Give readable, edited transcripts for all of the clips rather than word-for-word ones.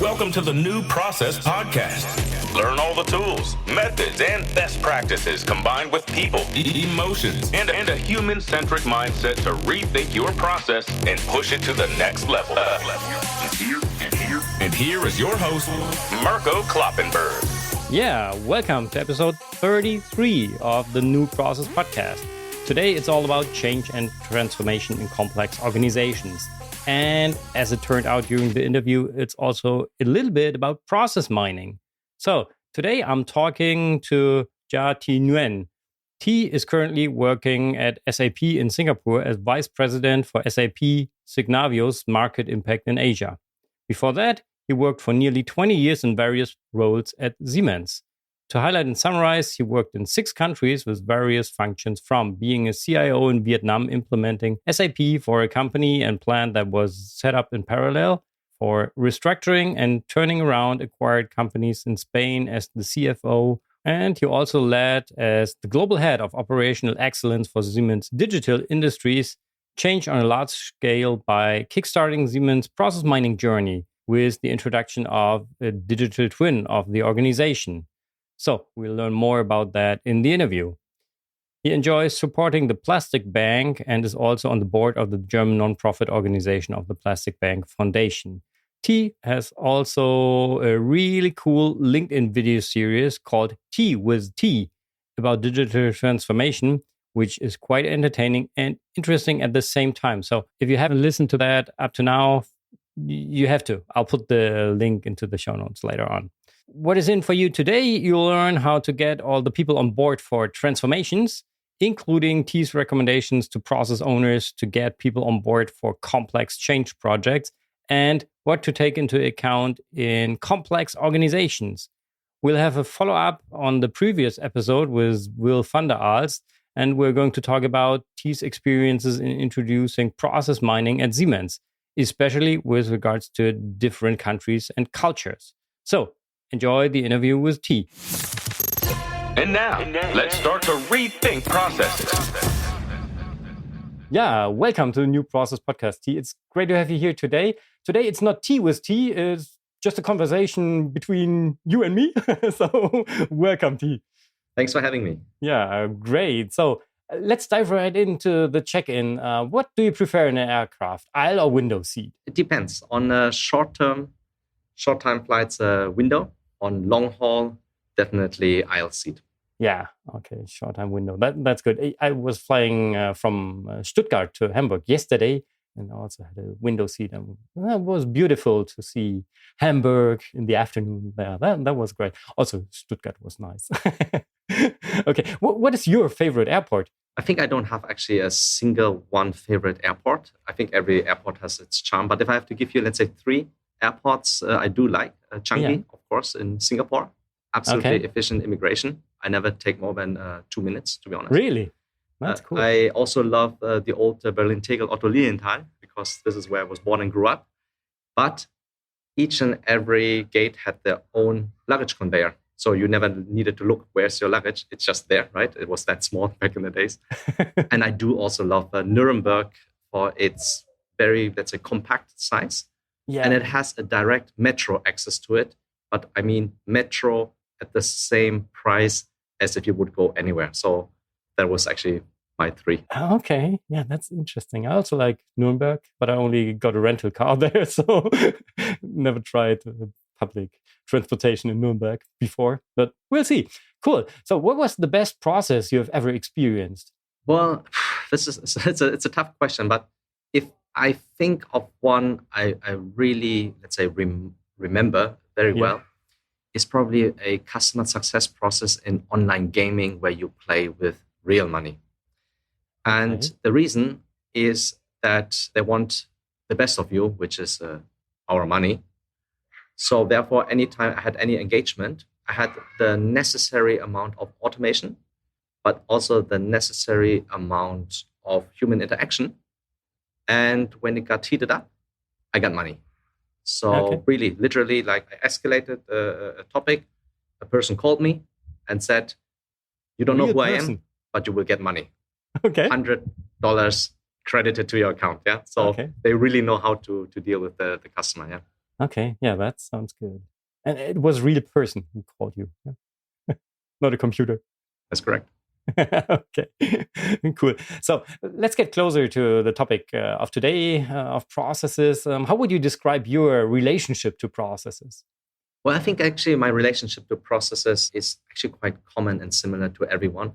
Welcome to the New Process Podcast. Learn all the tools, methods, and best practices combined with people, emotions, and a human-centric mindset to rethink your process and push it to the next level. And here is your host, Mirko Kloppenberg. Yeah, welcome to episode 33 of the New Process Podcast. Today it's all about change and transformation in complex organizations. And as it turned out during the interview, it's also a little bit about process mining. So today I'm talking to Gia Thi Nguyen. Thi is currently working at SAP in Singapore as Vice President for SAP Signavio's market impact in Asia. Before that, he worked for nearly 20 years in various roles at Siemens. To highlight and summarize, he worked in 6 countries with various functions, from being a CIO in Vietnam, implementing SAP for a company and plant that was set up in parallel, for restructuring and turning around acquired companies in Spain as the CFO. And he also led as the global head of operational excellence for Siemens Digital Industries, change on a large scale by kickstarting Siemens Process Mining journey with the introduction of a digital twin of the organization. So we'll learn more about that in the interview. He enjoys supporting the Plastic Bank and is also on the board of the German nonprofit organization of the Plastic Bank Foundation. Thi has also a really cool LinkedIn video series called Tea with T about digital transformation, which is quite entertaining and interesting at the same time. So if you haven't listened to that up to now, you have to. I'll put the link into the show notes later on. What is in for you today? You'll learn how to get all the people on board for transformations, including Thi's recommendations to process owners to get people on board for complex change projects, and what to take into account in complex organizations. We'll have a follow-up on the previous episode with Will van der Aalst, and we're going to talk about Thi's experiences in introducing process mining at Siemens, especially with regards to different countries and cultures. So, enjoy the interview with Thi. And now, let's start to rethink processes. Yeah, welcome to the New Process Podcast, Thi. It's great to have you here today. Today, it's not tea with Thi, it's just a conversation between you and me. So, welcome, Thi. Thanks for having me. Yeah, great. So, let's dive right into the check-in. What do you prefer in an aircraft, aisle or window seat? It depends. On short-time flights, window. On long haul, definitely aisle seat. Yeah, okay, short-time window. That's good. I was flying from Stuttgart to Hamburg yesterday, and I also had a window seat. And it was beautiful to see Hamburg in the afternoon there. That was great. Also, Stuttgart was nice. Okay, what is your favorite airport? I think I don't have actually a single one favorite airport. I think every airport has its charm. But if I have to give you, let's say, 3 airports I do like. Changi, of course, in Singapore. Absolutely efficient immigration. I never take more than 2 minutes, to be honest. Really? That's cool. I also love the old Berlin-Tegel Otto Lilienthal, because this is where I was born and grew up. But each and every gate had their own luggage conveyor. So you never needed to look, where's your luggage? It's just there, right? It was that small back in the days. And I do also love Nuremberg for its very, let's say, compact size. Yeah. And it has a direct metro access to it. But I mean, metro at the same price as if you would go anywhere. So that was actually my 3. Okay. Yeah, that's interesting. I also like Nuremberg, but I only got a rental car there. So never tried public transportation in Nuremberg before. But we'll see. Cool. So what was the best process you have ever experienced? Well, it's a tough question. But if I think of one I really, let's say, remember very well, is probably a customer success process in online gaming where you play with real money. And the reason is that they want the best of you, which is our money. So therefore, anytime I had any engagement, I had the necessary amount of automation, but also the necessary amount of human interaction. And when it got heated up, I got money. So really, literally, like I escalated a topic. A person called me and said, you don't know who I am, but you will get money. Okay. $100 credited to your account. Yeah. So they really know how to deal with the customer. Yeah. Okay, yeah, that sounds good. And it was a real person who called you, yeah? Not a computer. That's correct. Okay, cool. So let's get closer to the topic of today, of processes. How would you describe your relationship to processes? Well, I think actually my relationship to processes is actually quite common and similar to everyone,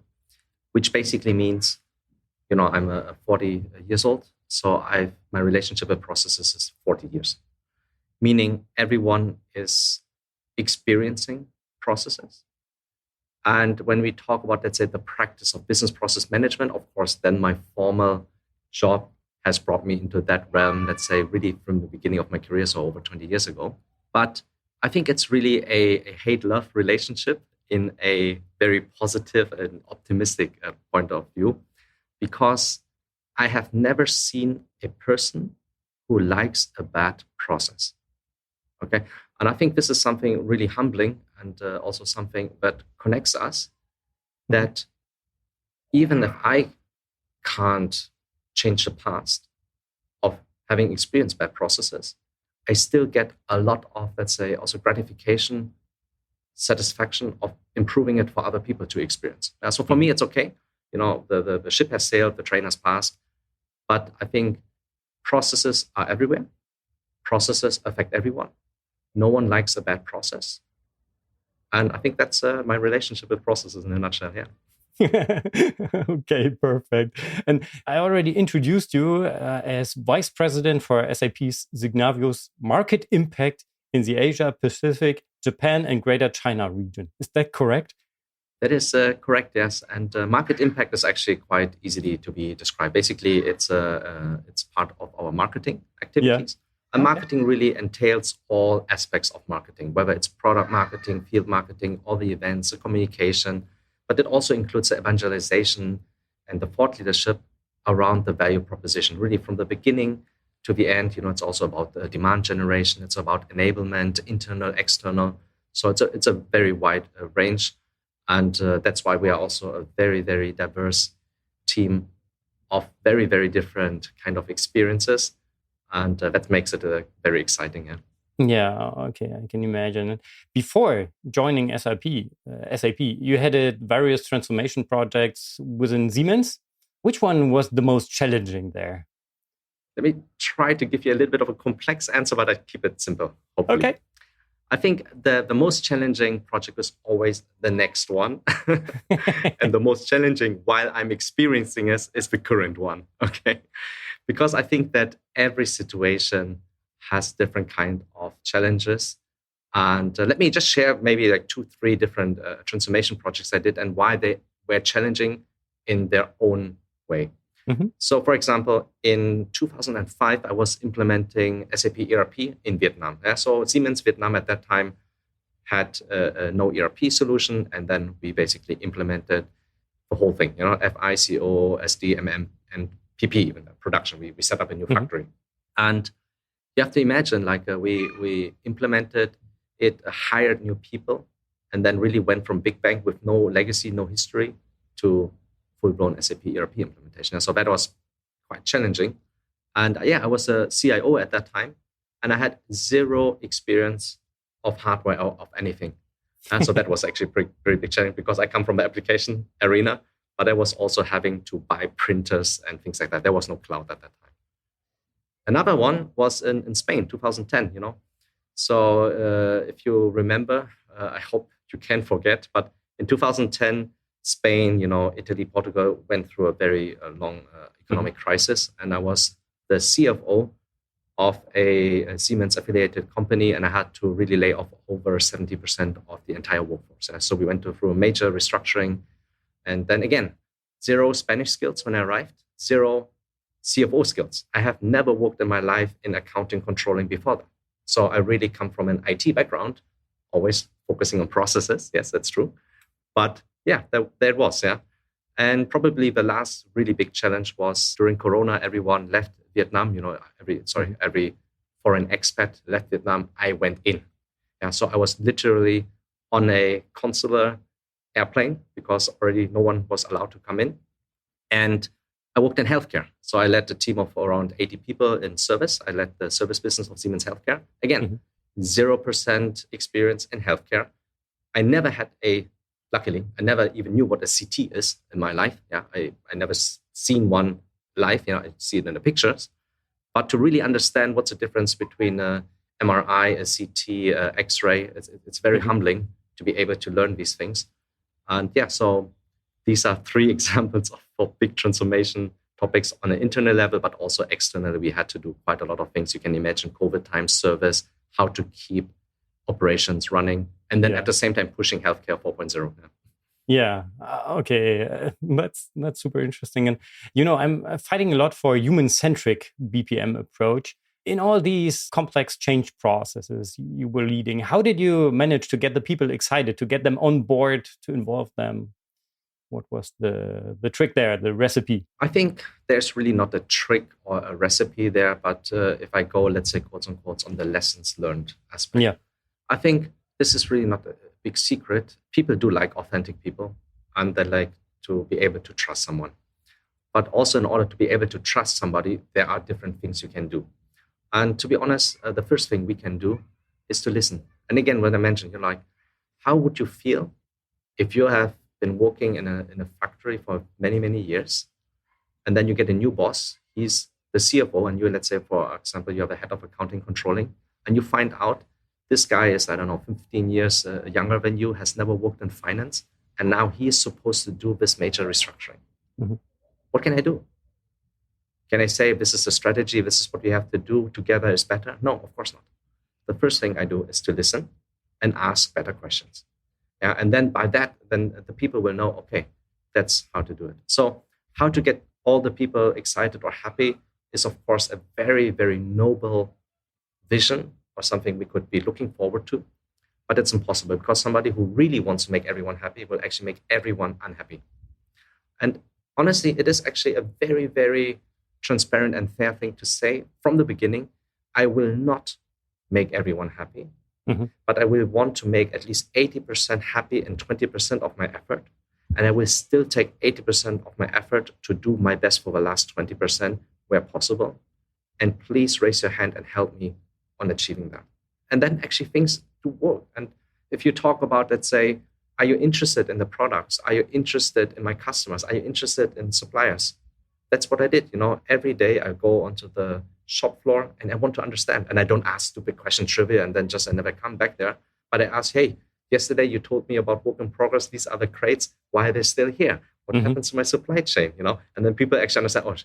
which basically means, I'm a 40 years old. So my relationship with processes is 40 years, meaning everyone is experiencing processes. And when we talk about, let's say, the practice of business process management, of course, then my formal job has brought me into that realm, let's say, really from the beginning of my career, so over 20 years ago. But I think it's really a hate-love relationship in a very positive and optimistic point of view, because I have never seen a person who likes a bad process. Okay. And I think this is something really humbling and also something that connects us, that even if I can't change the past of having experienced bad processes, I still get a lot of, let's say, also gratification, satisfaction of improving it for other people to experience. So for me, it's okay. The ship has sailed, the train has passed. But I think processes are everywhere. Processes affect everyone. No one likes a bad process. And I think that's my relationship with processes in a nutshell, yeah. Okay, perfect. And I already introduced you as Vice President for SAP's Signavio's market impact in the Asia, Pacific, Japan, and Greater China region. Is that correct? That is correct, yes. And market impact is actually quite easily to be described. Basically, it's part of our marketing activities. Yeah. And marketing really entails all aspects of marketing, whether it's product marketing, field marketing, all the events, the communication, but it also includes the evangelization and the thought leadership around the value proposition, really from the beginning to the end. It's also about the demand generation. It's about enablement, internal, external. So it's a very wide range. And that's why we are also a very, very diverse team of very, very different kind of experiences. And that makes it very exciting. Yeah. Yeah, okay, I can imagine. Before joining SAP, you had various transformation projects within Siemens. Which one was the most challenging there? Let me try to give you a little bit of a complex answer, but I keep it simple, hopefully. Okay. I think the most challenging project was always the next one. And the most challenging while I'm experiencing it is the current one, okay? Because I think that every situation has different kind of challenges. And let me just share maybe like 2-3 different transformation projects I did and why they were challenging in their own way. Mm-hmm. So, for example, in 2005, I was implementing SAP ERP in Vietnam. So Siemens Vietnam at that time had no ERP solution. And then we basically implemented the whole thing, FI, CO, SD, MM, and PP, even production. We set up a new factory. And you have to imagine, like we implemented it, hired new people, and then really went from big bang with no legacy, no history, to full-blown SAP ERP implementation. And so that was quite challenging. And I was a CIO at that time, and I had zero experience of hardware or of anything. And so that was actually pretty big challenge, because I come from the application arena, but I was also having to buy printers and things like that. There was no cloud at that time. Another one was in Spain, 2010, So if you remember, I hope you can forget, but in 2010, Spain, Italy, Portugal went through a very long economic crisis. And I was the CFO of a Siemens affiliated company, and I had to really lay off over 70% of the entire workforce. So we went through a major restructuring. And then again, zero Spanish skills when I arrived, zero CFO skills. I have never worked in my life in accounting controlling before that. So I really come from an IT background, always focusing on processes. Yes, that's true. But yeah, there it was, yeah. And probably the last really big challenge was during Corona, everyone left Vietnam, every foreign expat left Vietnam. I went in. Yeah, so I was literally on a consular airplane because already no one was allowed to come in. And I worked in healthcare. So I led a team of around 80 people in service. I led the service business of Siemens Healthcare. Again, 0% experience in healthcare. I never had luckily, I never even knew what a CT is in my life. Yeah, I never seen one live. I see it in the pictures. But to really understand what's the difference between a MRI, a CT, X-ray, it's very humbling to be able to learn these things. And so these are 3 examples of big transformation topics on an internal level, but also externally. We had to do quite a lot of things. You can imagine COVID time service, how to keep operations running, and then at the same time pushing healthcare 4.0. Yeah. Okay. That's super interesting. And, I'm fighting a lot for a human-centric BPM approach. In all these complex change processes you were leading, how did you manage to get the people excited, to get them on board, to involve them? What was the trick there, the recipe? I think there's really not a trick or a recipe there, but if I go, let's say, quotes unquote, on the lessons learned aspect, I think this is really not a big secret. People do like authentic people, and they like to be able to trust someone. But also, in order to be able to trust somebody, there are different things you can do. And to be honest, the first thing we can do is to listen. And again, when I mentioned, how would you feel if you have been working in a factory for many, many years, and then you get a new boss, he's the CFO, and you, let's say, for example, you have a head of accounting controlling, and you find out this guy is, 15 years younger than you, has never worked in finance, and now he is supposed to do this major restructuring. Mm-hmm. What can I do? Can I say, this is a strategy, this is what we have to do, together is better? No, of course not. The first thing I do is to listen and ask better questions. Yeah, and then by that, then the people will know, okay, that's how to do it. So how to get all the people excited or happy is, of course, a very, very noble vision or something we could be looking forward to. But it's impossible, because somebody who really wants to make everyone happy will actually make everyone unhappy. And honestly, it is actually a very, very transparent and fair thing to say from the beginning. I will not make everyone happy. Mm-hmm. But I will want to make at least 80% happy and 20% of my effort. And I will still take 80% of my effort to do my best for the last 20% where possible. And please raise your hand and help me on achieving that. And then actually things do work. And if you talk about, let's say, are you interested in the products? Are you interested in my customers? Are you interested in suppliers? That's what I did. Every day I go onto the shop floor and I want to understand. And I don't ask stupid question trivia and then I never come back there. But I ask, hey, yesterday you told me about work in progress. These are the crates. Why are they still here? What happens to my supply chain? And then people actually understand, oh,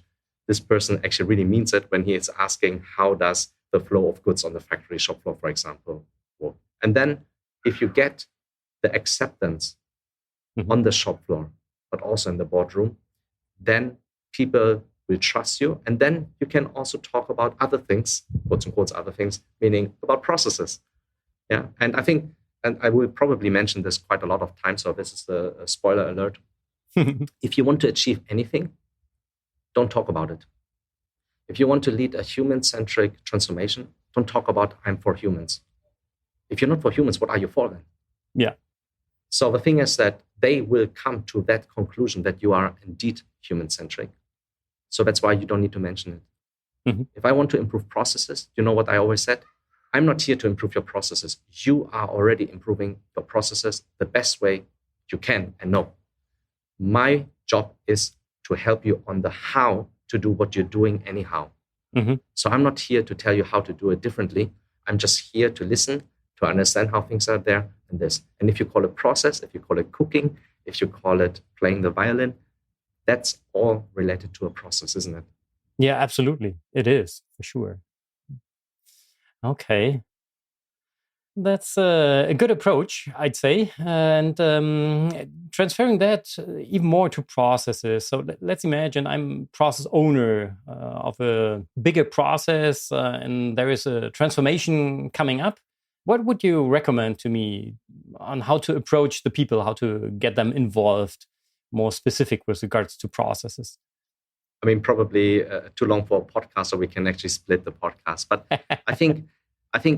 this person actually really means it when he is asking, how does the flow of goods on the factory shop floor, for example, work? And then if you get the acceptance on the shop floor, but also in the boardroom, then people will trust you. And then you can also talk about other things, quotes unquote, other things, meaning about processes. Yeah. And I think, and I will probably mention this quite a lot of times, so this is a spoiler alert. If you want to achieve anything, don't talk about it. If you want to lead a human-centric transformation, don't talk about I'm for humans. If you're not for humans, what are you for then? Yeah. So the thing is that they will come to that conclusion that you are indeed human-centric. So that's why you don't need to mention it. Mm-hmm. If I want to improve processes, you know what I always said? I'm not here to improve your processes. You are already improving your processes the best way you can and know. My job is to help you on the how to do what you're doing anyhow. Mm-hmm. So I'm not here to tell you how to do it differently. I'm just here to listen, to understand how things are there and this. And if you call it process, if you call it cooking, if you call it playing the violin, that's all related to a process, isn't it? Yeah, absolutely. It is, for sure. Okay. That's a good approach, I'd say. And transferring that even more to processes. So let's imagine I'm process owner of a bigger process and there is a transformation coming up. What would you recommend to me on how to approach the people, how to get them involved, more specific with regards to processes? I mean, probably too long for a podcast, so we can actually split the podcast. But I think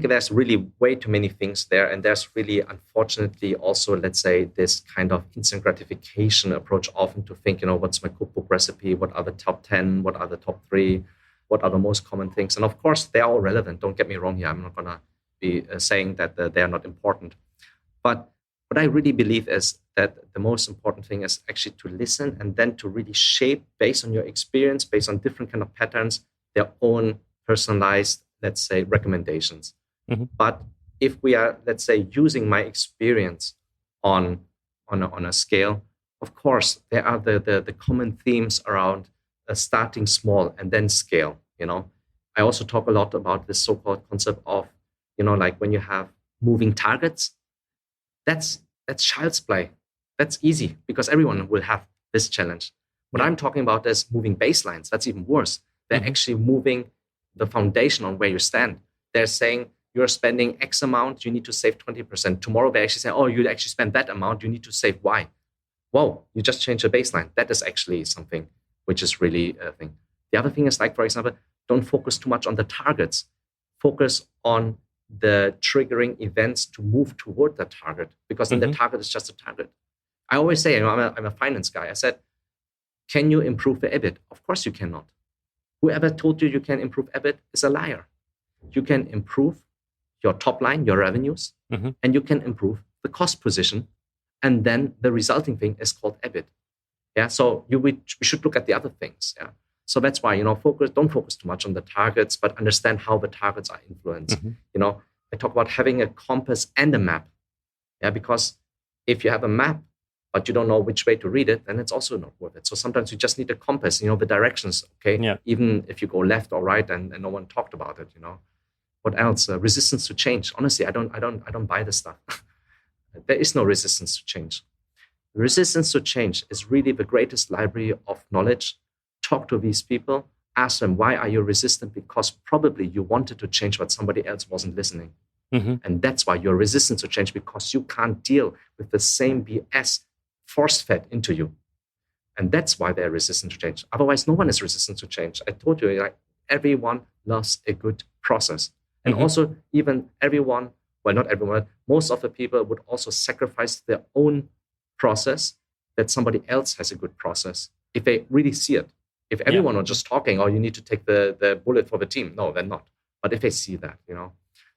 there's really way too many things there. And there's really, unfortunately, also, let's say, this kind of instant gratification approach often to think, what's my cookbook recipe? What are the top 10? What are the top 3? What are the most common things? And of course, they're all relevant. Don't get me wrong here. I'm not going to be saying that they are not important. But what I really believe is that the most important thing is actually to listen and then to really shape based on your experience, based on different kind of patterns, their own personalized, let's say, recommendations. Mm-hmm. But if we are, let's say, using my experience on a scale, of course, there are the common themes around starting small and then scale. I also talk a lot about this so-called concept of, like when you have moving targets, that's child's play. That's easy because everyone will have this challenge. What I'm talking about is moving baselines. That's even worse. They're actually moving the foundation on where you stand. They're saying you're spending X amount, you need to save 20%. Tomorrow they actually say, oh, you actually spend that amount, you need to save Y. Whoa, you just changed the baseline. That is actually something which is really a thing. The other thing is, like, for example, don't focus too much on the targets. Focus on the triggering events to move toward that target, because then the target is just a target. I always say, I'm a finance guy. I said, can you improve the EBIT? Of course you cannot. Whoever told you can improve EBIT is a liar. You can improve your top line, your revenues, and you can improve the cost position. And then the resulting thing is called EBIT. Yeah. So we should look at the other things. Yeah. So that's why, don't focus too much on the targets, but understand how the targets are influenced. I talk about having a compass and a map. Yeah. Because if you have a map, but you don't know which way to read it, then it's also not worth it. So sometimes you just need a compass, the directions. Okay. Yeah. Even if you go left or right and no one talked about it, What else? Resistance to change. Honestly, I don't buy this stuff. There is no resistance to change. Resistance to change is really the greatest library of knowledge. Talk to these people, ask them, why are you resistant? Because probably you wanted to change, but somebody else wasn't listening. And that's why you're resistant to change, because you can't deal with the same BS force-fed into you. And that's why they're resistant to change. Otherwise, no one is resistant to change. I told you, everyone loves a good process. And also, even everyone, well, not everyone, most of the people would also sacrifice their own process that somebody else has a good process if they really see it. If everyone are just talking, you need to take the bullet for the team. No, they're not. But if they see that,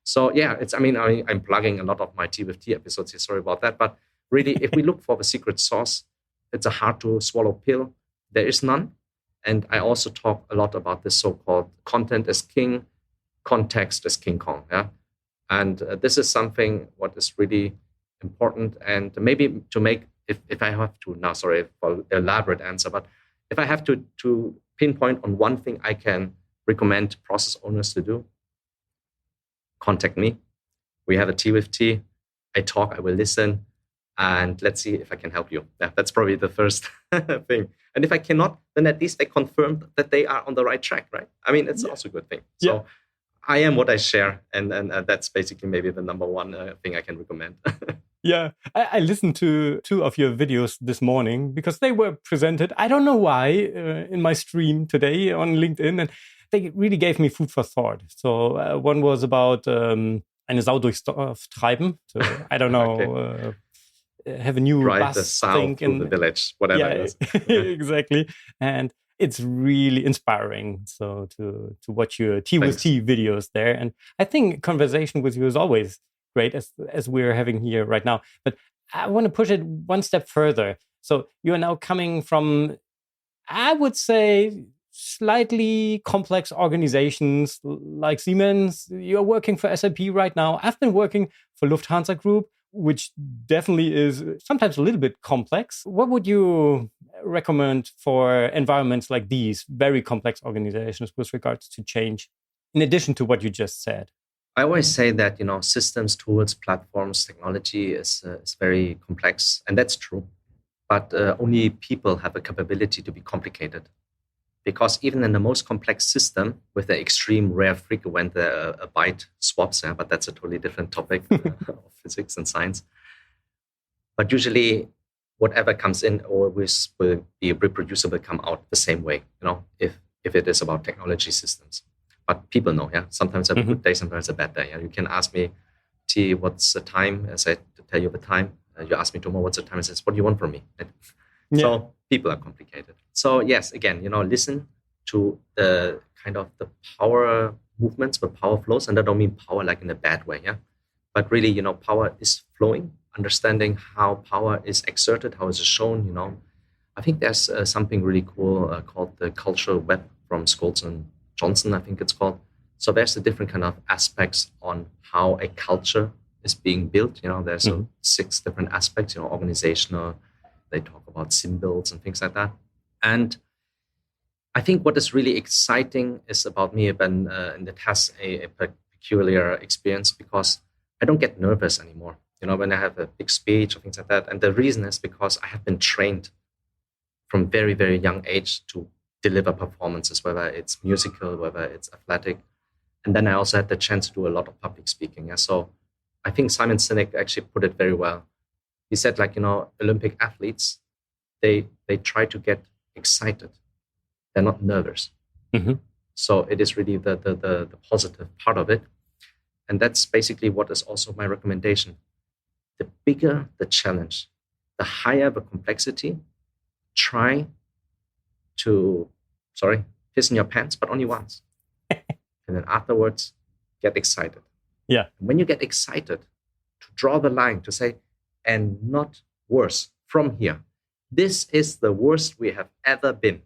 So yeah, I'm plugging a lot of my Tea with Tea episodes here. Sorry about that. But really, if we look for the secret sauce, it's a hard to swallow pill. There is none. And I also talk a lot about this so-called content as king, context as King Kong. Yeah. And this is something what is really important. And maybe to make, if I have to now, sorry for the elaborate answer, but if I have to pinpoint on one thing I can recommend process owners to do, contact me. We have a Tea with Tea. I talk, I will listen, and let's see if I can help you. Yeah, that's probably the first thing. And if I cannot, then at least I confirmed that they are on the right track, right? It's also a good thing. So I am what I share, and that's basically maybe the number one thing I can recommend. Yeah, I listened to 2 of your videos this morning because they were presented, I don't know why, in my stream today on LinkedIn, and they really gave me food for thought. So one was about eine Sau durchs Dorf treiben. So I don't know, have a new Drive bus the sound thing through the village, whatever it is. Exactly. And it's really inspiring. So to watch your Tea with Tea videos there. And I think conversation with you is always great, as we're having here right now. But I want to push it one step further. So you are now coming from, I would say, slightly complex organizations like Siemens. You're working for SAP right now. I've been working for Lufthansa Group, which definitely is sometimes a little bit complex. What would you recommend for environments like these, very complex organizations, with regards to change, in addition to what you just said? I always say that, systems, tools, platforms, technology is very complex, and that's true. But only people have a capability to be complicated. Because even in the most complex system, with the extreme rare frequent a byte swaps, but that's a totally different topic of physics and science. But usually, whatever comes in always will be reproducible, come out the same way, if it is about technology systems. But people know, sometimes I have a good day, sometimes a bad day. You can ask me, T, what's the time? I say, to tell you the time. You ask me tomorrow, what's the time? I say, what do you want from me? So people are complicated. So yes, again, listen to the kind of the power movements, but power flows. And I don't mean power like in a bad way, yeah. But really, power is flowing, understanding how power is exerted, how is it shown, I think there's something really cool called the cultural web from Scholes and Johnson, I think it's called. So there's a different kind of aspects on how a culture is being built. There's 6 different aspects, organizational, they talk about symbols and things like that. And I think what is really exciting is about me, and it has a peculiar experience because I don't get nervous anymore, when I have a big speech or things like that. And the reason is because I have been trained from very, very young age to deliver performances, whether it's musical, whether it's athletic. And then I also had the chance to do a lot of public speaking. Yeah? So I think Simon Sinek actually put it very well. He said, Olympic athletes, they try to get excited. They're not nervous. Mm-hmm. So it is really the positive part of it. And that's basically what is also my recommendation. The bigger the challenge, the higher the complexity, try to, piss in your pants, but only once. And then afterwards, get excited. Yeah. And when you get excited, to draw the line, to say, and not worse from here. This is the worst we have ever been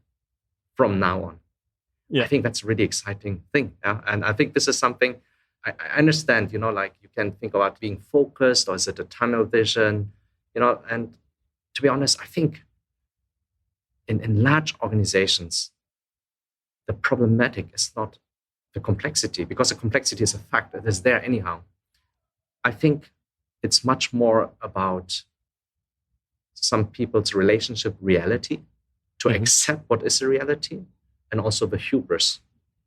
from now on. Yeah. I think that's a really exciting thing. Yeah? And I think this is something I understand, you can think about being focused, or is it a tunnel vision, and to be honest, I think in large organizations, the problematic is not the complexity, because the complexity is a fact that is there anyhow. I think it's much more about some people's relationship reality to accept what is a reality, and also the hubris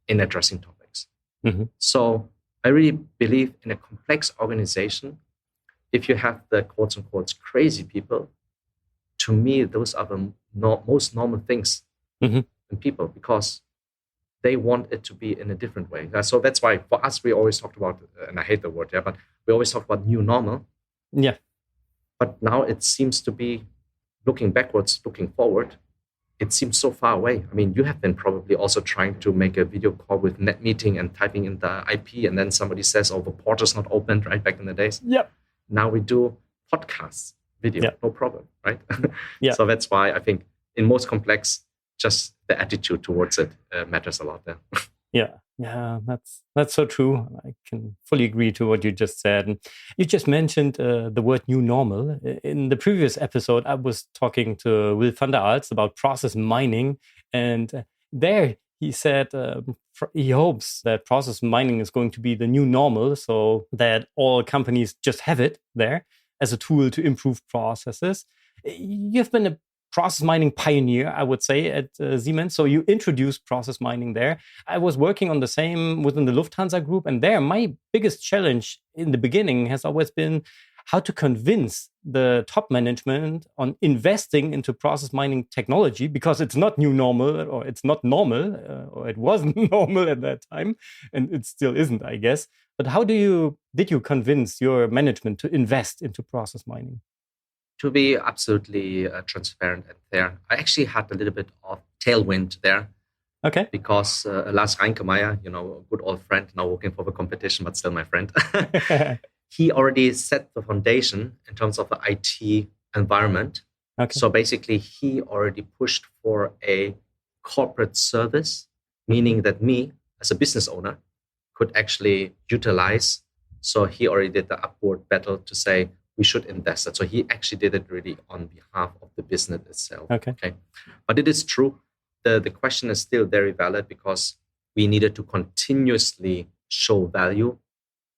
in addressing topics. Mm-hmm. So I really believe in a complex organization, if you have the quotes unquote crazy people, to me, those are the most normal things in people, because they want it to be in a different way. So that's why for us, we always talked about, and I hate the word, but we always talk about new normal. Yeah. But now it seems to be looking backwards, looking forward. It seems so far away. I mean, you have been probably also trying to make a video call with NetMeeting and typing in the IP, and then somebody says, the portal's not opened, right? Back in the days. Yep. Now we do podcasts, video, no problem, right? Yeah. So that's why I think in most complex, just the attitude towards it matters a lot there. Yeah, that's so true. I can fully agree to what you just said. And you just mentioned the word new normal. In the previous episode, I was talking to Will van der Aalst about process mining. And there he said he hopes that process mining is going to be the new normal, so that all companies just have it there as a tool to improve processes. You've been a process mining pioneer, I would say, at Siemens. So you introduced process mining there. I was working on the same within the Lufthansa group. And there, my biggest challenge in the beginning has always been how to convince the top management on investing into process mining technology, because it's not new normal, or it's not normal, or it wasn't normal at that time. And it still isn't, I guess. But how did you convince your management to invest into process mining? To be absolutely transparent and fair, I actually had a little bit of tailwind there. Okay. Because Lars Reinkemeyer, a good old friend, now working for the competition, but still my friend, he already set the foundation in terms of the IT environment. Okay. So basically, he already pushed for a corporate service, meaning that me, as a business owner, could actually utilize. So he already did the upward battle to say, we should invest it. So he actually did it really on behalf of the business itself. Okay. But it is true. The question is still very valid, because we needed to continuously show value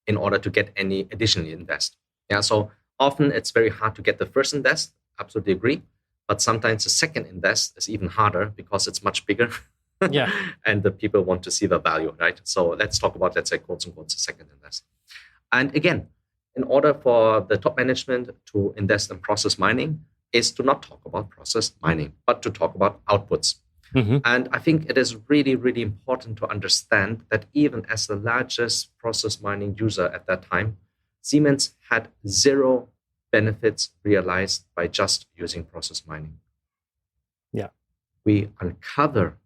in order to get any additionally invest. Yeah. So often it's very hard to get the first invest. Absolutely agree. But sometimes the second invest is even harder, because it's much bigger. Yeah. And the people want to see the value, right? So let's talk about, let's say, quotes unquote, the second invest. And again, in order for the top management to invest in process mining, is to not talk about process mining, but to talk about outputs. Mm-hmm. And I think it is really, really important to understand that even as the largest process mining user at that time, Siemens had zero benefits realized by just using process mining. Yeah. We uncover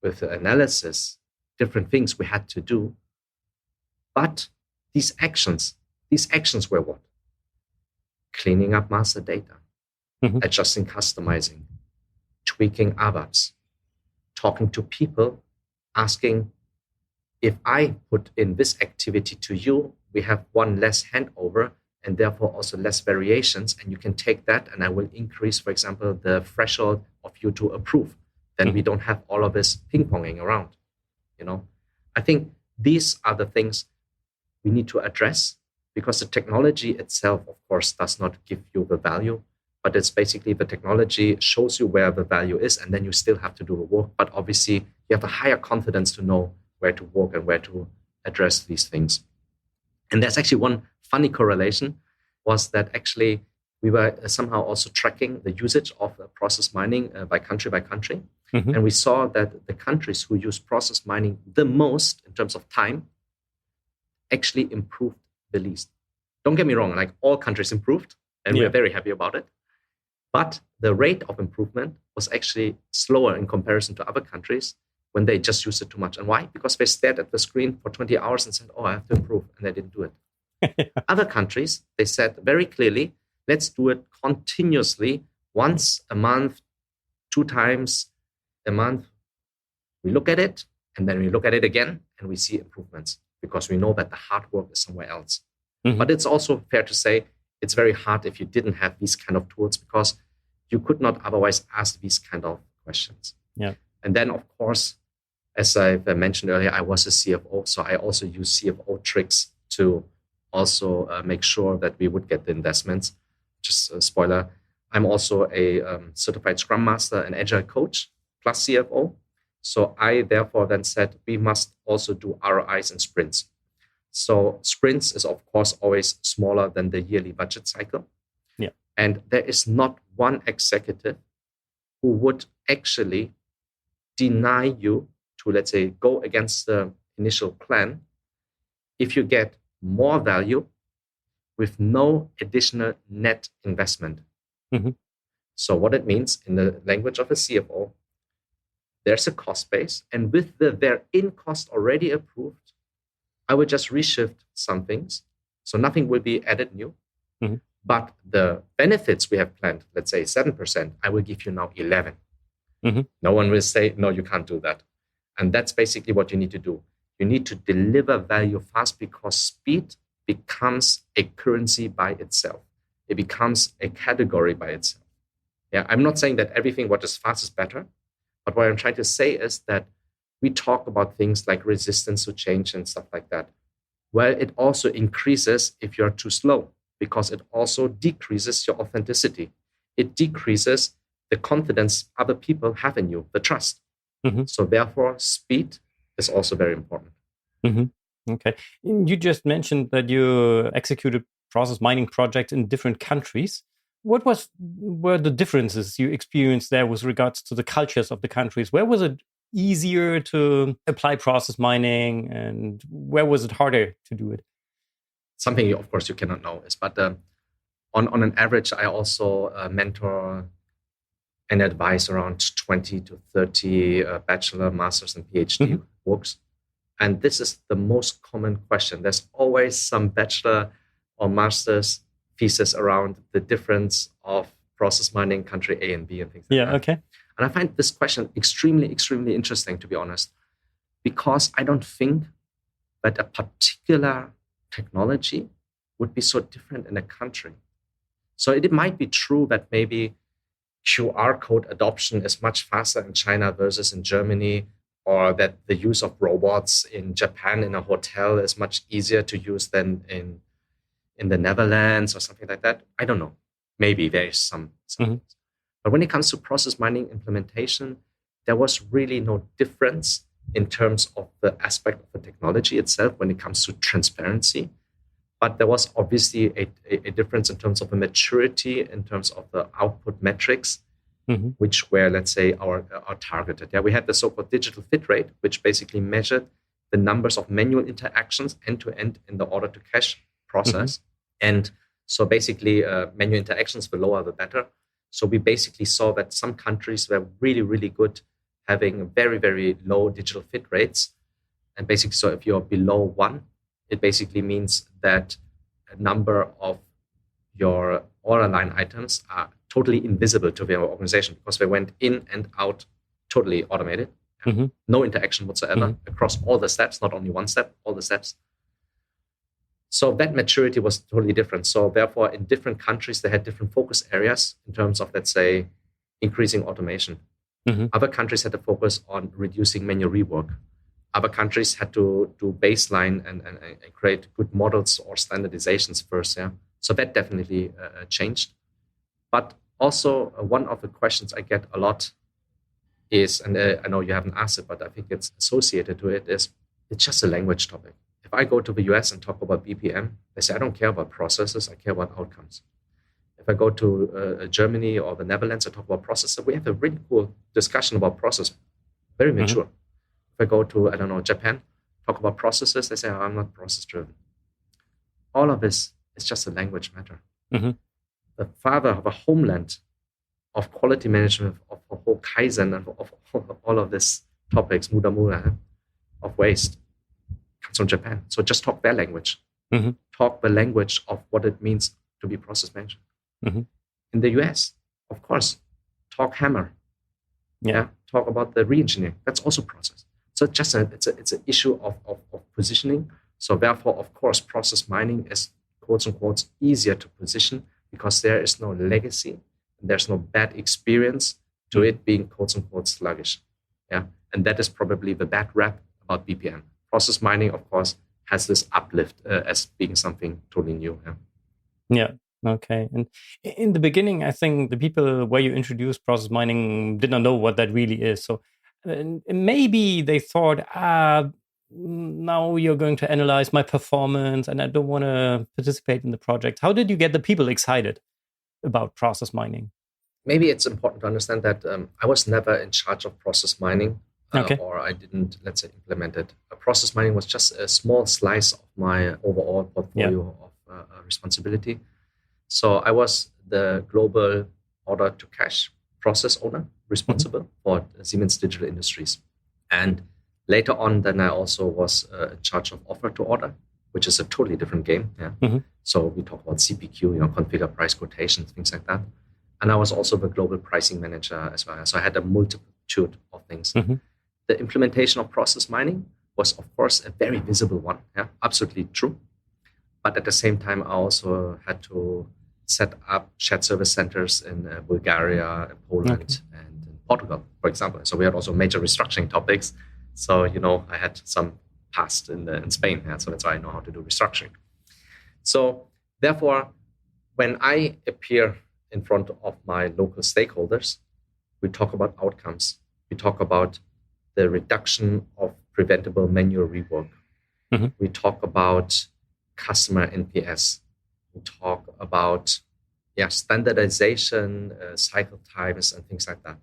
with the analysis different things we had to do But these actions were what? Cleaning up master data, adjusting, customizing, tweaking ABAPs, talking to people, asking, if I put in this activity to you, we have one less handover and therefore also less variations. And you can take that and I will increase, for example, the threshold of you to approve. Then we don't have all of this ping-ponging around. I think these are the things we need to address, because the technology itself, of course, does not give you the value, but it's basically the technology shows you where the value is, and then you still have to do the work. But obviously, you have a higher confidence to know where to work and where to address these things. And there's actually one funny correlation, was that actually we were somehow also tracking the usage of process mining by country. And we saw that the countries who use process mining the most in terms of time actually improved the least. Don't get me wrong, like all countries improved, and we're very happy about it. But the rate of improvement was actually slower in comparison to other countries when they just used it too much. And why? Because they stared at the screen for 20 hours and said, I have to improve, and they didn't do it. Other countries, they said very clearly, let's do it continuously, once a month, 2 times a month. We look at it, and then we look at it again, and we see improvements, because we know that the hard work is somewhere else. But it's also fair to say it's very hard if you didn't have these kind of tools, because you could not otherwise ask these kind of questions. And then, of course, as I mentioned earlier, I was a CFO, so I also use CFO tricks to also make sure that we would get the investments. Just a spoiler, I'm also a certified Scrum Master and Agile Coach plus CFO. So I therefore then said we must also do ROIs and sprints. So sprints is, of course, always smaller than the yearly budget cycle. And there is not one executive who would actually deny you to, let's say, go against the initial plan if you get more value with no additional net investment. So what it means in the language of a CFO, there's a cost base, and with their in cost already approved, I will just reshift some things. So nothing will be added new. But the benefits we have planned, let's say 7%, I will give you now 11. No one will say, no, you can't do that. And that's basically what you need to do. You need to deliver value fast, because speed becomes a currency by itself. It becomes a category by itself. I'm not saying that everything what is fast is better, but what I'm trying to say is that we talk about things like resistance to change and stuff like that. Well, it also increases if you're too slow, because it also decreases your authenticity. It decreases the confidence other people have in you, the trust. So therefore, speed is also very important. Okay. You just mentioned that you executed process mining projects in different countries. What were the differences you experienced there with regards to the cultures of the countries? Where was it easier to apply process mining, and where was it harder to do it? Something, of course, you cannot know is, but on an average, I also mentor and advise around 20 to 30 bachelor, master's, and PhD works. And this is the most common question. There's always some bachelor or master's thesis around the difference of process mining country A and B and things like that. Okay. And I find this question extremely, extremely interesting, to be honest, because I don't think that a particular technology would be so different in a country. So it might be true that maybe QR code adoption is much faster in China versus in Germany, or that the use of robots in Japan in a hotel is much easier to use than in the Netherlands or something like that. I don't know. Maybe there is some. But when it comes to process mining implementation, there was really no difference in terms of the aspect of the technology itself when it comes to transparency. But there was obviously a difference in terms of the maturity, in terms of the output metrics, which were, let's say, our targeted. We had the so-called digital fit rate, which basically measured the numbers of manual interactions end-to-end in the order-to-cash process. And so basically, manual interactions, the lower, the better. So we basically saw that some countries were really, really good, having very, very low digital fit rates. And basically, so if you're below 1, It basically means that a number of your order line items are totally invisible to the organization because they went in and out totally automated. Mm-hmm. No interaction whatsoever across all the steps, not only one step, all the steps. So that maturity was totally different. So therefore, in different countries, they had different focus areas in terms of, let's say, increasing automation. Mm-hmm. Other countries had to focus on reducing manual rework. Other countries had to do baseline and create good models or standardizations first. Yeah. So that definitely changed. But also one of the questions I get a lot is, and I know you haven't asked it, but I think it's associated to it, is it's just a language topic. If I go to the US and talk about BPM, they say, I don't care about processes, I care about outcomes. If I go to Germany or the Netherlands, I talk about processes. We have a really cool discussion about process, very mature. If I go to, I don't know, Japan, talk about processes, they say, oh, I'm not process driven. All of this is just a language matter. Mm-hmm. The father of a homeland of quality management, of whole Kaizen, and of all of these topics, Muramura, of waste, comes from Japan. So just talk their language. Mm-hmm. Talk the language of what it means to be process manager. Mm-hmm. In the US, of course, talk hammer. Yeah. Talk about the re-engineering. That's also process. So it's an issue of positioning. So therefore, of course, process mining is quotes unquote easier to position because there is no legacy. There's no bad experience to it being quotes unquote sluggish. Yeah. And that is probably the bad rap about BPM. Process mining, of course, has this uplift as being something totally new. Yeah. Okay. And in the beginning, I think the people where you introduced process mining did not know what that really is. So maybe they thought, now you're going to analyze my performance and I don't want to participate in the project. How did you get the people excited about process mining? Maybe it's important to understand that I was never in charge of process mining or I didn't, let's say, implement it. Process mining was just a small slice of my overall portfolio of responsibility. So I was the global order to cash process owner responsible for Siemens Digital Industries. And later on, then I also was in charge of offer to order, which is a totally different game. Yeah. So we talk about CPQ, configure price quotations, things like that. And I was also the global pricing manager as well. So I had a multitude of things. The implementation of process mining was, of course, a very visible one. Yeah, absolutely true. But at the same time, I also had to set up shared service centers in Bulgaria, Poland, and in Portugal, for example. So we had also major restructuring topics. So, I had some past in Spain. Yeah? So that's why I know how to do restructuring. So therefore, when I appear in front of my local stakeholders, we talk about outcomes. We talk about the reduction of preventable manual rework. We talk about customer NPS. We talk about standardization, cycle times, and things like that.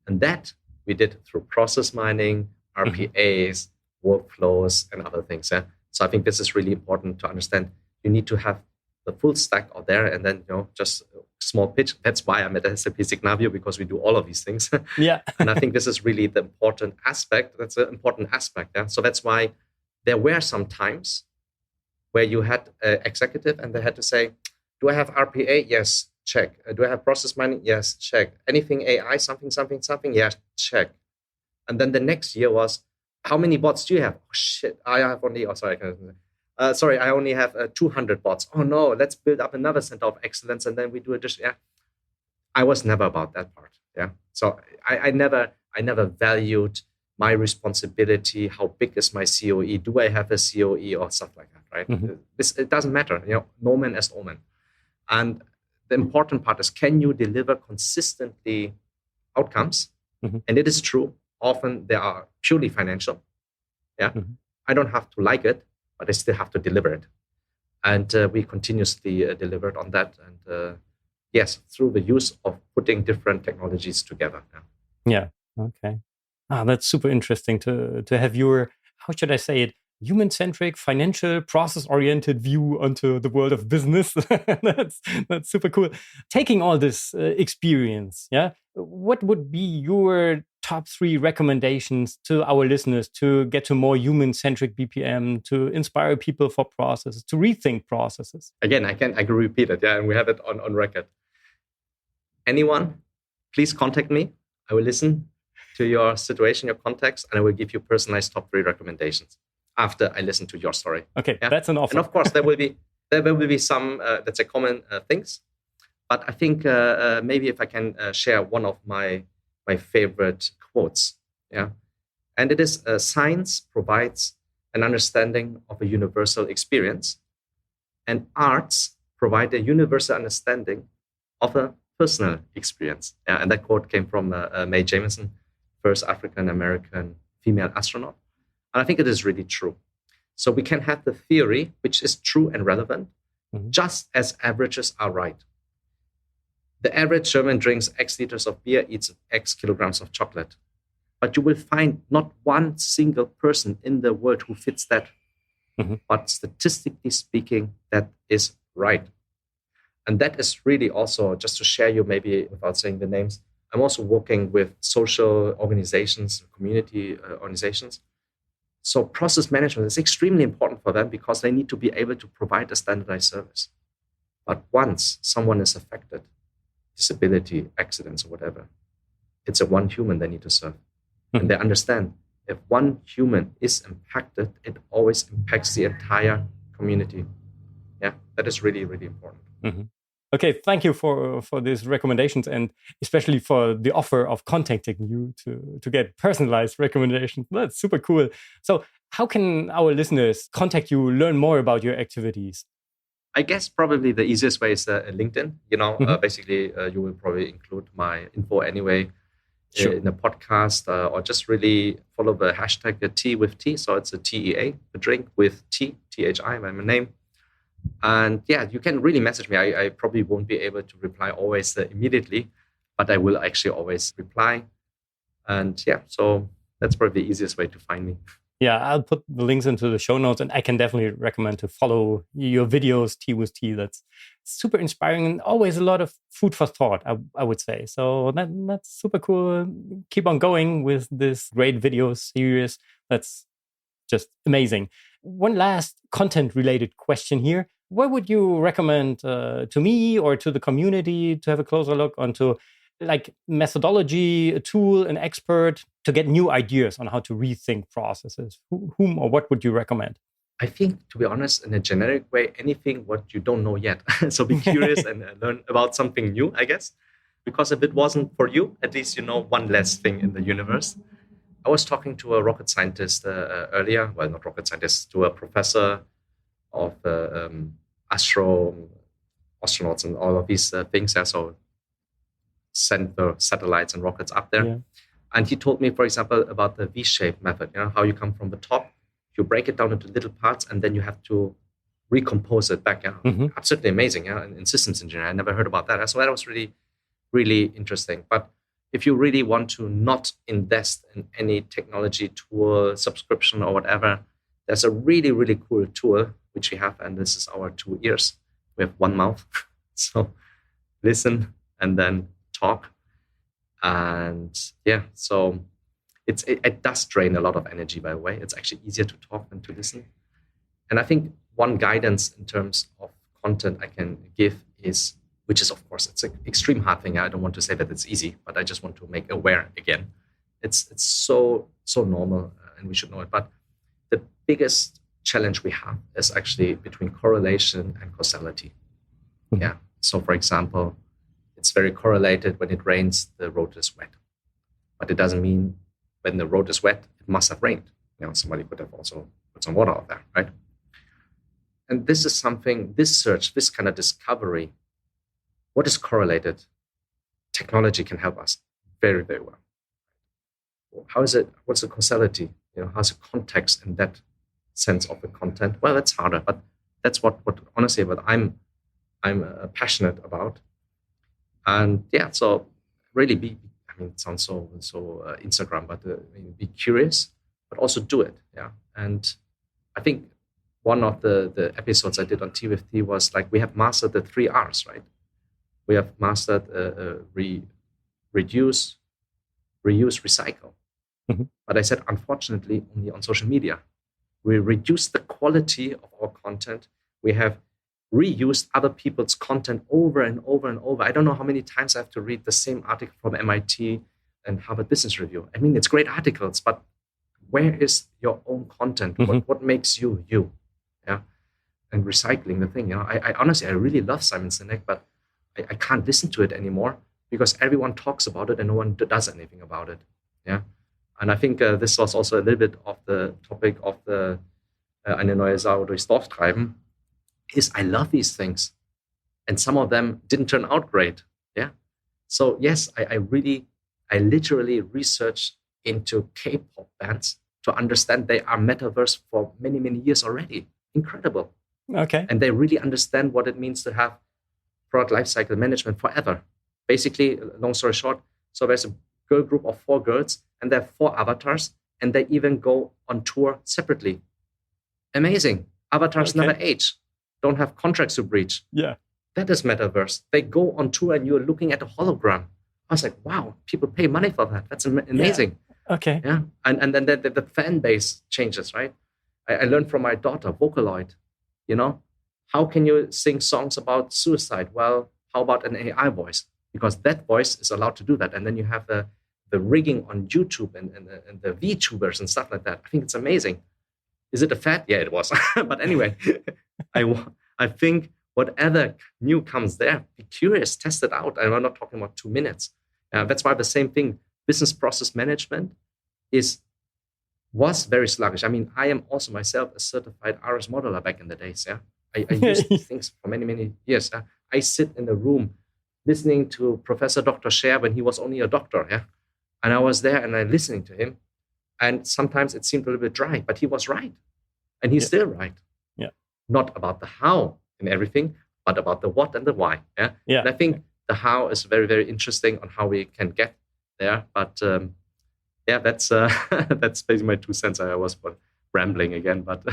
And that we did through process mining, RPAs, workflows, and other things. Yeah? So I think this is really important to understand. You need to have the full stack out there, and then just a small pitch. That's why I'm at SAP Signavio, because we do all of these things. And I think this is really the important aspect. That's an important aspect. Yeah. So that's why there were some times where you had an executive and they had to say, do I have RPA? Yes, check. Do I have process mining? Yes, check. Anything AI, something? Yes, check. And then the next year was, how many bots do you have? Oh, shit, I have only, I only have 200 bots. Oh no, let's build up another center of excellence and then we do addition. Yeah. I was never about that part. Yeah. So I never valued my responsibility. How big is my COE? Do I have a COE or stuff like that? Right. It doesn't matter. No man as omen. And the important part is, can you deliver consistently outcomes? And it is true. Often they are purely financial. Yeah. I don't have to like it, but I still have to deliver it. And we continuously delivered on that. And yes, through the use of putting different technologies together. Yeah. Okay. That's super interesting to have your, how should I say it, human-centric, financial, process-oriented view onto the world of business. That's super cool. Taking all this experience, what would be your top 3 recommendations to our listeners to get to more human-centric BPM, to inspire people for processes, to rethink processes? Again, I can repeat it, and we have it on record. Anyone, please contact me. I will listen to your situation, your context, and I will give you personalized top 3 recommendations after I listen to your story. Okay, that's an offer. And of course, there will be some, let's say, common things. But I think maybe if I can share one of my favorite quotes, and it is science provides an understanding of a universal experience, and arts provide a universal understanding of a personal experience. And that quote came from Mae Jemison, first African-American female astronaut. And I think it is really true. So we can have the theory, which is true and relevant, just as averages are right. The average German drinks X liters of beer, eats X kilograms of chocolate. But you will find not one single person in the world who fits that. But statistically speaking, that is right. And that is really also, just to share you maybe without saying the names, I'm also working with social organizations, community organizations. So process management is extremely important for them because they need to be able to provide a standardized service. But once someone is affected, disability, accidents, or whatever, it's a one human they need to serve. And they understand if one human is impacted, it always impacts the entire community. Yeah, that is really, really important. Okay, thank you for these recommendations, and especially for the offer of contacting you to get personalized recommendations. That's super cool. So how can our listeners contact you, learn more about your activities? I guess probably the easiest way is LinkedIn. Basically, you will probably include my info anyway in the podcast, or just really follow the hashtag Tea with T. So it's a TEA, a drink with T, THI, my name. And you can really message me. I probably won't be able to reply always immediately, but I will actually always reply. And so that's probably the easiest way to find me. Yeah, I'll put the links into the show notes, and I can definitely recommend to follow your videos, Tea with Tea. That's super inspiring and always a lot of food for thought, I would say. So that's super cool. Keep on going with this great video series. That's just amazing. One last content-related question here. What would you recommend to me or to the community to have a closer look onto, like, methodology, a tool, an expert to get new ideas on how to rethink processes? Whom or what would you recommend? I think, to be honest, in a generic way, anything what you don't know yet. So be curious and learn about something new, I guess. Because if it wasn't for you, at least you know one less thing in the universe. I was talking to a rocket scientist earlier. Well, not rocket scientist, to a professor of astronauts and all of these things. So send the satellites and rockets up there. Yeah. And he told me, for example, about the V-shaped method, how you come from the top, you break it down into little parts, and then you have to recompose it back. Absolutely amazing. In systems engineering, I never heard about that. So that was really, really interesting. But if you really want to not invest in any technology tool, subscription or whatever, there's a really, really cool tool which we have, and this is our 2 ears. We have one mouth. So listen and then talk. And so it does drain a lot of energy, by the way. It's actually easier to talk than to listen. And I think one guidance in terms of content I can give is, which is, of course, it's an extreme hard thing. I don't want to say that it's easy, but I just want to make aware again. It's so normal, and we should know it. But the biggest challenge we have is actually between correlation and causality. So, for example, it's very correlated. When it rains, the road is wet. But it doesn't mean when the road is wet, it must have rained. Somebody could have also put some water out there, right? And this is something, this search, this kind of discovery, what is correlated? Technology can help us very, very well. How is it? What's the causality? How's the context in that sense of the content? Well, that's harder, but that's what honestly, what I'm passionate about. And so really it sounds so Instagram, but be curious, but also do it. And I think one of the episodes I did on Tea with Tea was like, we have mastered the 3 R's, right? We have mastered reduce, reuse, recycle. But I said, unfortunately, only on social media. We reduce the quality of our content. We have reused other people's content over and over and over. I don't know how many times I have to read the same article from MIT and Harvard Business Review. I mean, it's great articles, but where is your own content? What makes you, you? Yeah. And recycling the thing, I honestly, I really love Simon Sinek, but I can't listen to it anymore because everyone talks about it and no one does anything about it. Yeah. And I think this was also a little bit of the topic of the Eine neue Sau durchs Dorf treiben, is I love these things. And some of them didn't turn out great. Yeah. So yes, I literally researched into K-pop bands to understand they are metaverse for many, many years already. Incredible. Okay. And they really understand what it means to have product lifecycle management forever. Basically, long story short, so there's a girl group of 4 girls and there are 4 avatars and they even go on tour separately. Amazing. Avatars never age, don't have contracts to breach. Yeah. That is metaverse. They go on tour and you're looking at a hologram. I was like, wow, people pay money for that. That's amazing. Yeah. Okay. Yeah. And then the fan base changes, right? I learned from my daughter, Vocaloid, how can you sing songs about suicide? Well, how about an AI voice? Because that voice is allowed to do that. And then you have the rigging on YouTube and the VTubers and stuff like that. I think it's amazing. Is it a fad? Yeah, it was. But anyway, I think whatever new comes there, be curious, test it out. And I'm not talking about 2 minutes. That's why the same thing, business process management was very sluggish. I mean, I am also myself a certified RS modeler back in the days. Yeah, I used these things for many, many years. I sit in the room listening to Professor Dr. Scher when he was only a doctor. Yeah, and I was there and I'm listening to him. And sometimes it seemed a little bit dry, but he was right. And he's still right. Yeah. Not about the how and everything, but about the what and the why. Yeah. Yeah. And I think the how is very, very interesting on how we can get there. But that's that's basically my 2 cents. I was rambling again, but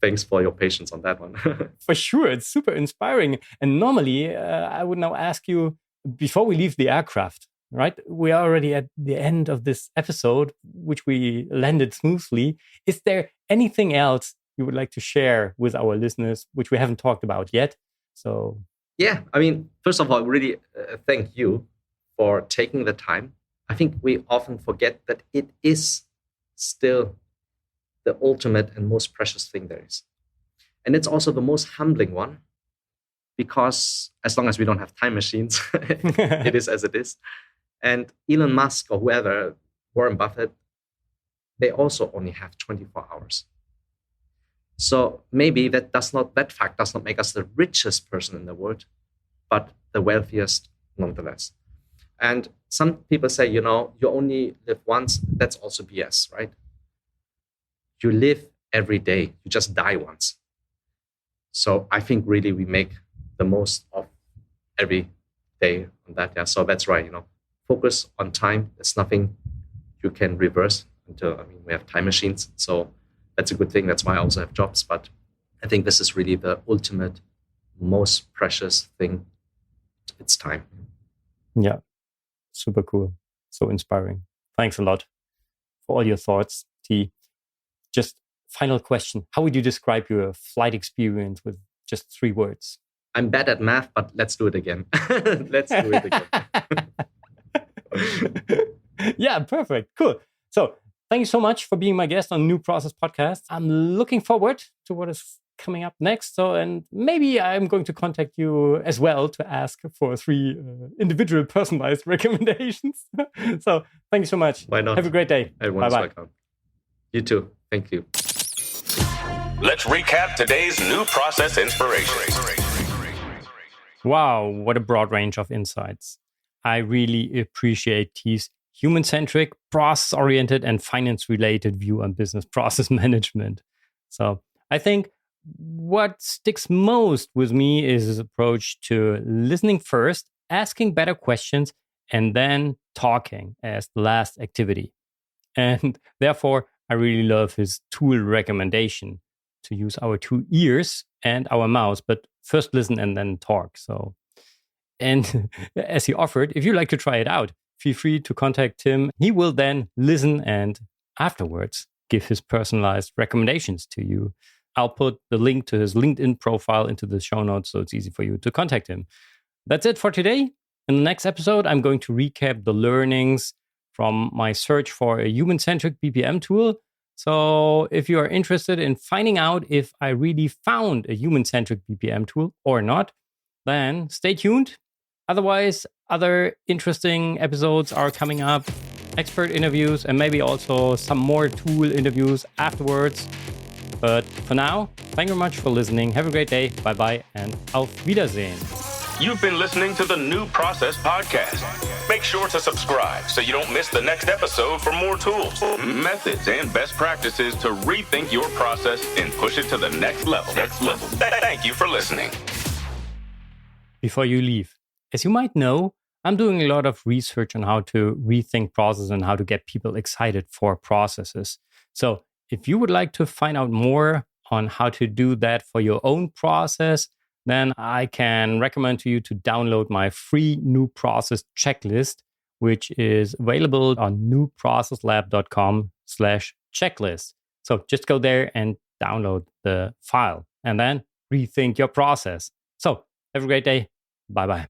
thanks for your patience on that one. For sure. It's super inspiring. And normally I would now ask you, before we leave the aircraft, right? We are already at the end of this episode, which we landed smoothly. Is there anything else you would like to share with our listeners, which we haven't talked about yet? So, yeah, I mean, first of all, really thank you for taking the time. I think we often forget that it is still the ultimate and most precious thing there is. And it's also the most humbling one, because as long as we don't have time machines, it is as it is. And Elon Musk or whoever, Warren Buffett, they also only have 24 hours. So maybe that fact does not make us the richest person in the world, but the wealthiest nonetheless. And some people say, you only live once. That's also BS, right? You live every day. You just die once. So I think really we make the most of every day on that. Yeah. So that's right. Focus on time. There's nothing you can reverse until, we have time machines. So that's a good thing. That's why I also have jobs. But I think this is really the ultimate, most precious thing. It's time. Yeah. Super cool. So inspiring. Thanks a lot for all your thoughts, T. Just final question. How would you describe your flight experience with just 3 words? I'm bad at math, but let's do it again. Let's do it again. Yeah, perfect. Cool. So thank you so much for being my guest on New Process Podcast. I'm looking forward to what is coming up next. So, and maybe I'm going to contact you as well to ask for 3 individual personalized recommendations. So thank you so much. Why not? Have a great day. Everyone's welcome. You too. Thank you. Let's recap today's New Process inspiration. Wow, what a broad range of insights. I really appreciate T's human-centric, process-oriented, and finance-related view on business process management. So I think what sticks most with me is his approach to listening first, asking better questions, and then talking as the last activity. And therefore, I really love his tool recommendation to use our 2 ears and our mouths, but first listen and then talk. So, and as he offered, if you like to try it out, feel free to contact Tim. He will then listen and afterwards give his personalized recommendations to you. I'll put the link to his LinkedIn profile into the show notes so it's easy for you to contact him. That's it for today. In the next episode, I'm going to recap the learnings from my search for a human-centric BPM tool. So if you are interested in finding out if I really found a human-centric BPM tool or not, then stay tuned. Otherwise, other interesting episodes are coming up, expert interviews, and maybe also some more tool interviews afterwards. But for now, thank you very much for listening. Have a great day. Bye-bye and auf Wiedersehen. You've been listening to the New Process Podcast. Make sure to subscribe so you don't miss the next episode for more tools, methods, and best practices to rethink your process and push it to the next level. Thank you for listening. Before you leave, as you might know, I'm doing a lot of research on how to rethink processes and how to get people excited for processes. So if you would like to find out more on how to do that for your own process, then I can recommend to you to download my free new process checklist, which is available on newprocesslab.com/checklist. So just go there and download the file and then rethink your process. So have a great day. Bye-bye.